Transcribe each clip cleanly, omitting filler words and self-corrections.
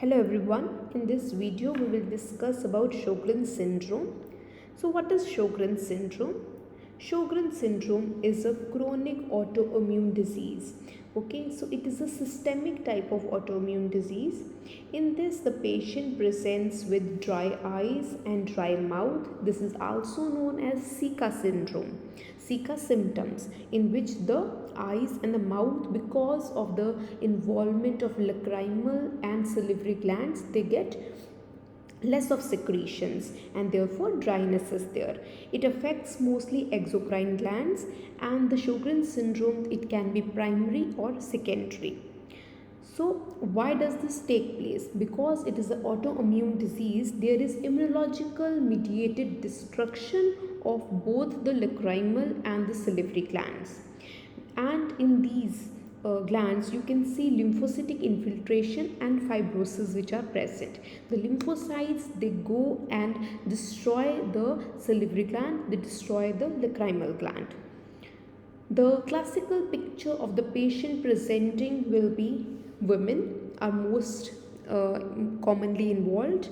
Hello everyone, in this video we will discuss about Sjogren syndrome. So what is Sjogren syndrome? Sjogren syndrome is a chronic autoimmune disease. Okay, so it is a systemic type of autoimmune disease. In this, the patient presents with dry eyes and dry mouth. This is also known as Zika syndrome. Zika symptoms, in which the eyes and the mouth, because of the involvement of lacrimal and salivary glands, they get less of secretions and therefore dryness is there. It affects mostly exocrine glands, and the Sjogren syndrome, it can be primary or secondary. So why does this take place? Because it is an autoimmune disease, there is immunological mediated destruction of both the lacrimal and the salivary glands. And in these glands, you can see lymphocytic infiltration and fibrosis which are present. The lymphocytes, they go and destroy the salivary gland, they destroy the lacrimal gland. The classical picture of the patient presenting will be women are most commonly involved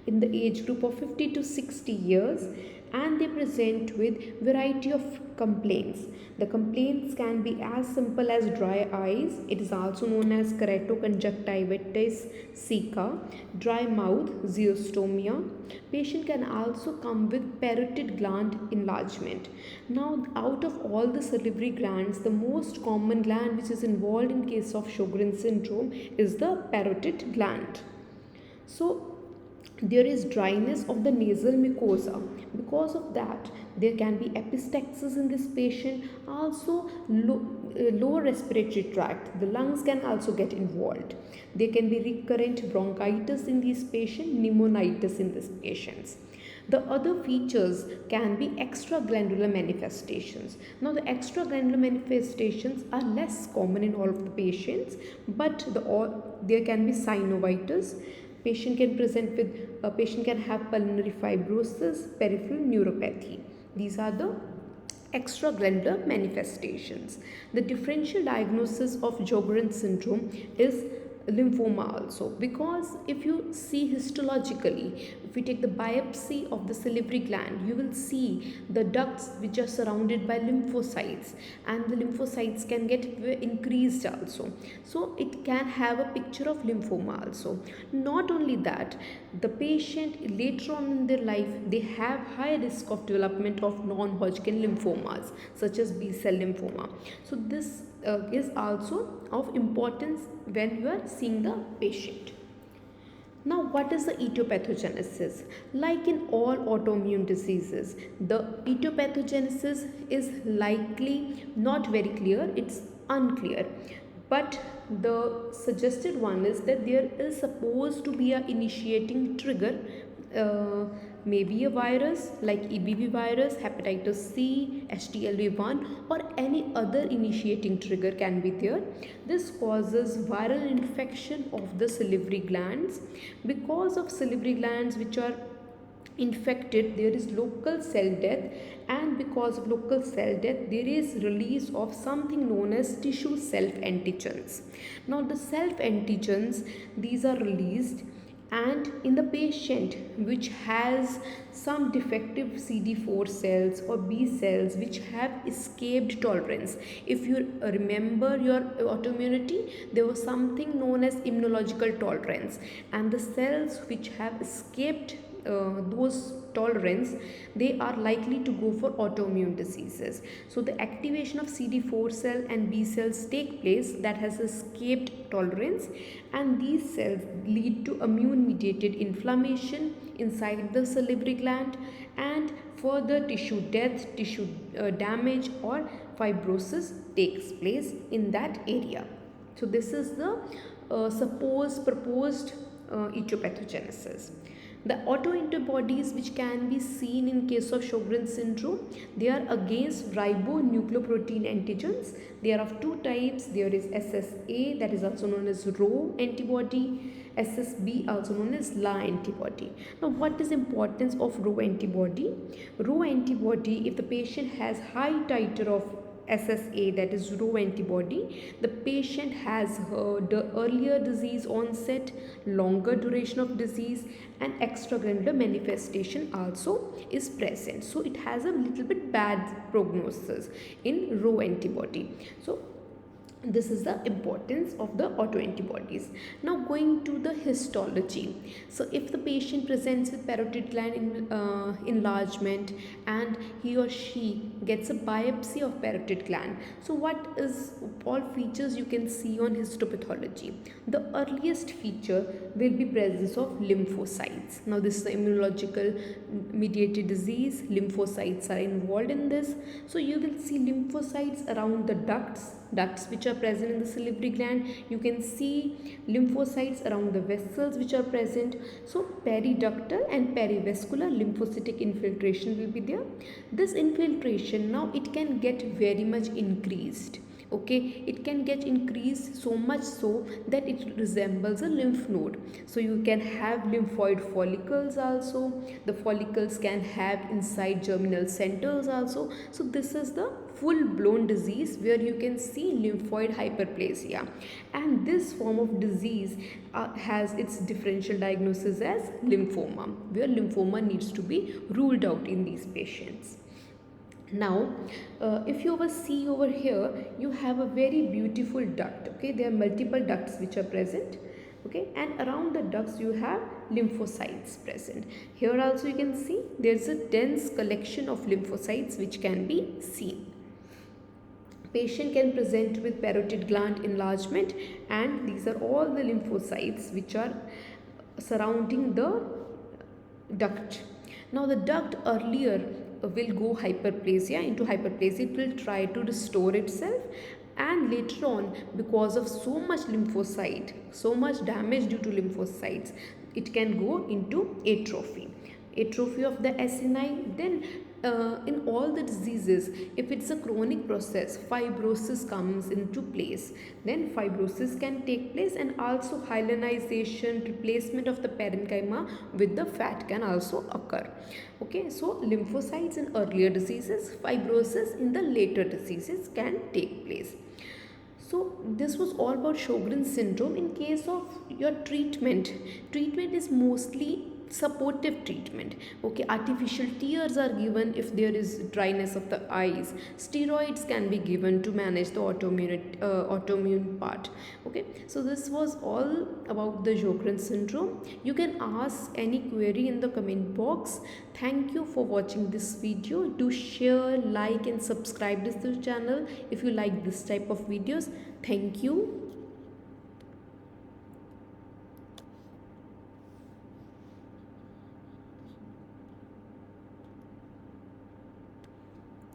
in the age group of 50 to 60 years, and they present with variety of complaints. The complaints can be as simple as dry eyes, it is also known as keratoconjunctivitis, Zika, dry mouth, xerostomia. Patient can also come with parotid gland enlargement. Now, out of all the salivary glands, the most common gland which is involved in case of Sjogren syndrome is the parotid gland. So there is dryness of the nasal mucosa. Because of that, there can be epistaxis in this patient. Also, lower respiratory tract, the lungs can also get involved. There can be recurrent bronchitis in these patients, pneumonitis in these patients. The other features can be extraglandular manifestations. Now, the extraglandular manifestations are less common in all of the patients, but there can be synovitis. Patient can have pulmonary fibrosis, peripheral neuropathy. These are the extraglandular manifestations. The differential diagnosis of Sjogren syndrome is lymphoma also, because if you see histologically, if we take the biopsy of the salivary gland, you will see the ducts which are surrounded by lymphocytes, and the lymphocytes can get increased also, so it can have a picture of lymphoma also. Not only that, the patient later on in their life, they have high risk of development of non-Hodgkin lymphomas such as B-cell lymphoma. So this is also of importance when you are seeing the patient. Now, what is the etiopathogenesis? Like in all autoimmune diseases, the etiopathogenesis is likely not very clear, it's unclear. But the suggested one is that there is supposed to be an initiating trigger, maybe a virus like EBV virus, hepatitis C, HTLV1, or any other initiating trigger can be there. This causes viral infection of the salivary glands. Because of salivary glands which are infected, there is local cell death, and because of local cell death, there is release of something known as tissue self antigens. Now, the self antigens, these are released, and in the patient which has some defective CD4 cells or B cells which have escaped tolerance. If you remember your autoimmunity, there was something known as immunological tolerance, and the cells which have escaped those tolerance, they are likely to go for autoimmune diseases. So the activation of CD4 cell and B cells take place that has escaped tolerance, and these cells lead to immune mediated inflammation inside the salivary gland, and further tissue death, tissue damage, or fibrosis takes place in that area. So this is the proposed etiopathogenesis. The autoantibodies which can be seen in case of Sjogren syndrome, they are against ribonucleoprotein antigens. They are of two types. There is SSA, that is also known as Rho antibody, SSB, also known as La antibody. Now, what is importance of Rho antibody? Rho antibody, if the patient has high titer of SSA, that is Rho antibody, the patient has the earlier disease onset, longer duration of disease, and extragranular manifestation also is present. So it has a little bit bad prognosis in Rho antibody. So this is the importance of the autoantibodies. Now going to the histology. So if the patient presents with parotid gland enlargement and he or she gets a biopsy of parotid gland, so what is all features you can see on histopathology? The earliest feature will be presence of lymphocytes. Now this is the immunological mediated disease. Lymphocytes are involved in this. So you will see lymphocytes around the ducts which are present in the salivary gland. You can see lymphocytes around the vessels which are present. So periductal and perivascular lymphocytic infiltration will be there. This infiltration, now it can get very much increased. Okay, it can get increased so much so that it resembles a lymph node. So you can have lymphoid follicles also. The follicles can have inside germinal centers also. So this is the full-blown disease where you can see lymphoid hyperplasia, and this form of disease has its differential diagnosis as lymphoma, where lymphoma needs to be ruled out in these patients. Now if you see over here, you have a very beautiful duct. Okay, there are multiple ducts which are present. Okay, and around the ducts you have lymphocytes present. Here also you can see there's a dense collection of lymphocytes which can be seen. Patient can present with parotid gland enlargement, and these are all the lymphocytes which are surrounding the duct. Now the duct earlier will go hyperplasia. Into hyperplasia it will try to restore itself, and later on, because of so much lymphocyte, so much damage due to lymphocytes, it can go into atrophy of the acini. Then in all the diseases, if it's a chronic process, fibrosis comes into place. Then fibrosis can take place, and also hyalinization, replacement of the parenchyma with the fat can also occur. Okay, so lymphocytes in earlier diseases, fibrosis in the later diseases can take place. So this was all about Sjogren syndrome. In case of your treatment is mostly supportive treatment. Okay, artificial tears are given if there is dryness of the eyes. Steroids can be given to manage the autoimmune part. Okay, so this was all about the Sjogren syndrome. You can ask any query in the comment box. Thank you for watching this video. Do share, like and subscribe to this channel if you like this type of videos. Thank you.